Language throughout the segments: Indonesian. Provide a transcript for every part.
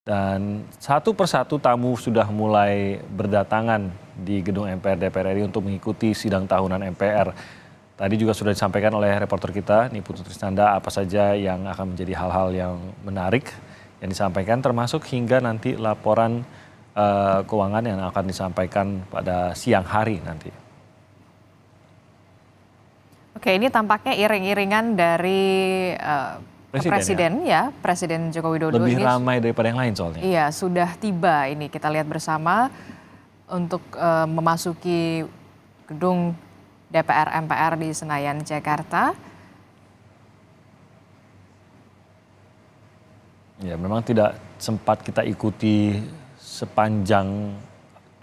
Dan satu persatu tamu sudah mulai berdatangan di gedung MPR DPR RI untuk mengikuti sidang tahunan MPR. Tadi juga sudah disampaikan oleh reporter kita, Niputu Trisnanda, apa saja yang akan menjadi hal-hal yang menarik yang disampaikan, termasuk hingga nanti laporan keuangan yang akan disampaikan pada siang hari nanti. Oke, ini tampaknya iring-iringan dari Presiden Joko Widodo. Lebih ini ramai daripada yang lain soalnya. Iya, sudah tiba ini. Kita lihat bersama untuk memasuki gedung DPR MPR di Senayan, Jakarta. Ya, memang tidak sempat kita ikuti sepanjang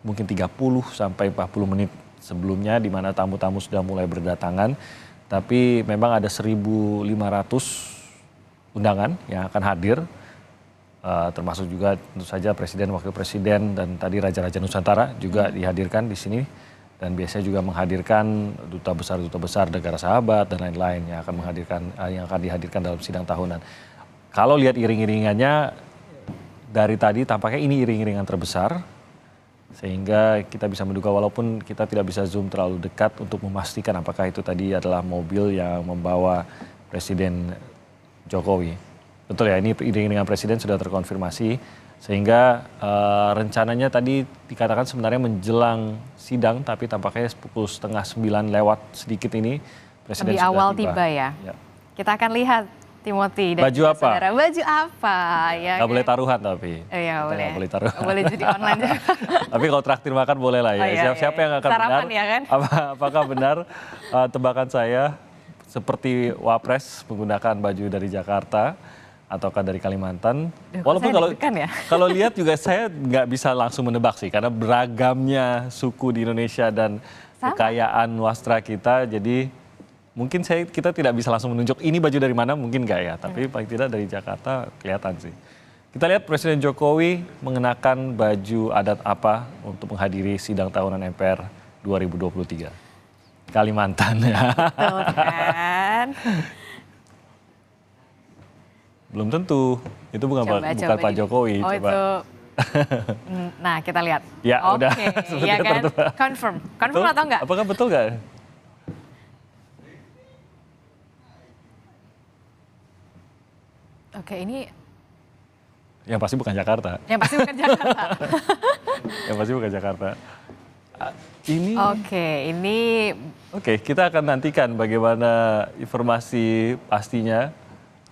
mungkin 30 sampai 40 menit sebelumnya di mana tamu-tamu sudah mulai berdatangan. Tapi memang ada 1.500 undangan yang akan hadir, termasuk juga tentu saja Presiden, Wakil Presiden, dan tadi Raja-Raja Nusantara juga dihadirkan di sini. Dan biasanya juga menghadirkan duta besar negara sahabat dan lain-lain yang akan dihadirkan dalam sidang tahunan. Kalau lihat iring-iringannya dari tadi tampaknya ini iring-iringan terbesar, sehingga kita bisa menduga walaupun kita tidak bisa zoom terlalu dekat untuk memastikan apakah itu tadi adalah mobil yang membawa Presiden Jokowi. Betul ya, ini iring-iringan Presiden sudah terkonfirmasi, sehingga rencananya tadi dikatakan sebenarnya menjelang sidang, tapi tampaknya pukul 8:30 lewat sedikit ini Presiden lebih sudah awal tiba ya. Kita akan lihat Timothy dan baju apa? Saudara. Baju apa? Ya, nggak boleh taruhan tapi. Iya, boleh. Boleh taruhan. Boleh jadi online juga. Tapi kalau traktir makan boleh lah ya. Oh, iya, Siapa yang akan sarapan benar? Ya kan? Apakah benar tebakan saya seperti Wapres menggunakan baju dari Jakarta ataukah dari Kalimantan? Walaupun kalau lihat juga saya nggak bisa langsung menebak sih, karena beragamnya suku di Indonesia dan kekayaan wastra kita, jadi mungkin kita tidak bisa langsung menunjuk ini baju dari mana, mungkin nggak ya, tapi paling tidak dari Jakarta kelihatan sih. Kita lihat Presiden Jokowi mengenakan baju adat apa untuk menghadiri sidang tahunan MPR 2023. Kalimantan ya. Betul kan? Belum tentu, itu bukan Pak Jokowi. Oh coba. itu, nah kita lihat. Ya udah, ya kan? Confirm atau enggak? Apakah betul nggak? Oke, ini yang pasti bukan Jakarta. Yang pasti bukan Jakarta. Yang pasti bukan Jakarta. Oke, kita akan nantikan bagaimana informasi pastinya.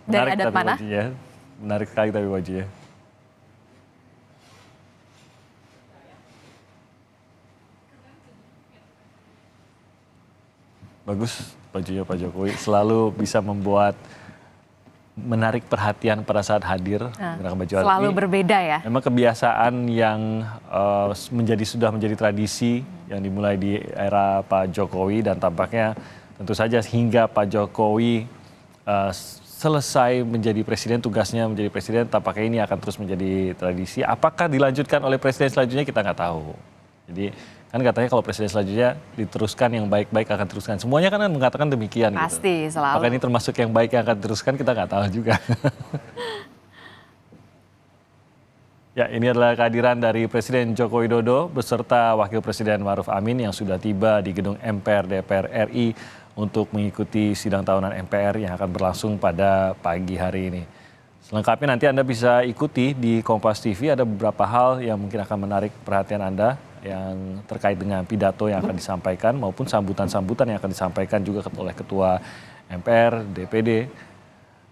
Dari adat mana? Bajunya. Menarik sekali tapi bajunya. Bagus bajunya Pak Jokowi, selalu bisa membuat menarik perhatian pada saat hadir. Baju selalu ini berbeda ya. Memang kebiasaan yang sudah menjadi tradisi yang dimulai di era Pak Jokowi, dan tampaknya tentu saja hingga Pak Jokowi selesai menjadi presiden, tugasnya menjadi presiden, tampaknya ini akan terus menjadi tradisi. Apakah dilanjutkan oleh presiden selanjutnya kita nggak tahu. Jadi kan katanya kalau presiden selanjutnya diteruskan yang baik-baik akan teruskan. Semuanya kan mengatakan demikian. Pasti gitu. Selalu. Apakah ini termasuk yang baik yang akan diteruskan, kita nggak tahu juga. Ya, ini adalah kehadiran dari Presiden Joko Widodo beserta Wakil Presiden Ma'ruf Amin yang sudah tiba di gedung MPR DPR RI untuk mengikuti sidang tahunan MPR yang akan berlangsung pada pagi hari ini. Selengkapnya nanti Anda bisa ikuti di Kompas TV, ada beberapa hal yang mungkin akan menarik perhatian Anda yang terkait dengan pidato yang akan disampaikan maupun sambutan-sambutan yang akan disampaikan juga oleh Ketua MPR, DPD.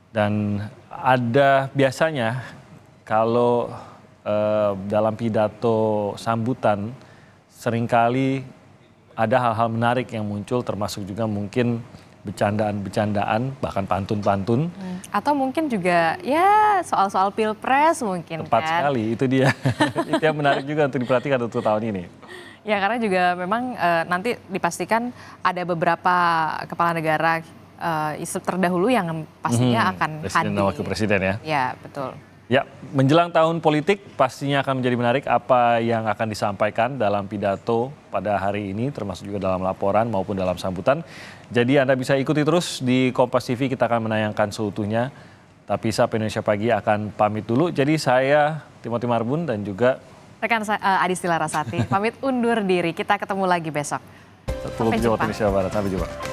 Dan ada biasanya kalau dalam pidato sambutan seringkali ada hal-hal menarik yang muncul, termasuk juga mungkin bercandaan-bercandaan, bahkan pantun-pantun. Atau mungkin juga ya soal-soal pilpres mungkin. Tepat sekali, itu dia. Itu yang menarik juga untuk diperhatikan untuk tahun ini. Ya, karena juga memang nanti dipastikan ada beberapa kepala negara terdahulu yang pastinya akan Presiden dan Wakil Presiden ya. Ya, betul. Ya, menjelang tahun politik pastinya akan menjadi menarik apa yang akan disampaikan dalam pidato pada hari ini, termasuk juga dalam laporan maupun dalam sambutan. Jadi Anda bisa ikuti terus di Kompas TV, kita akan menayangkan seutuhnya Tapi Sapa Indonesia Pagi akan pamit dulu. Jadi saya Timothy Marbun dan juga Rekan saya Adistila Rasati pamit undur diri. Kita ketemu lagi besok. Sampai jumpa. Indonesia Barat. Sampai jumpa.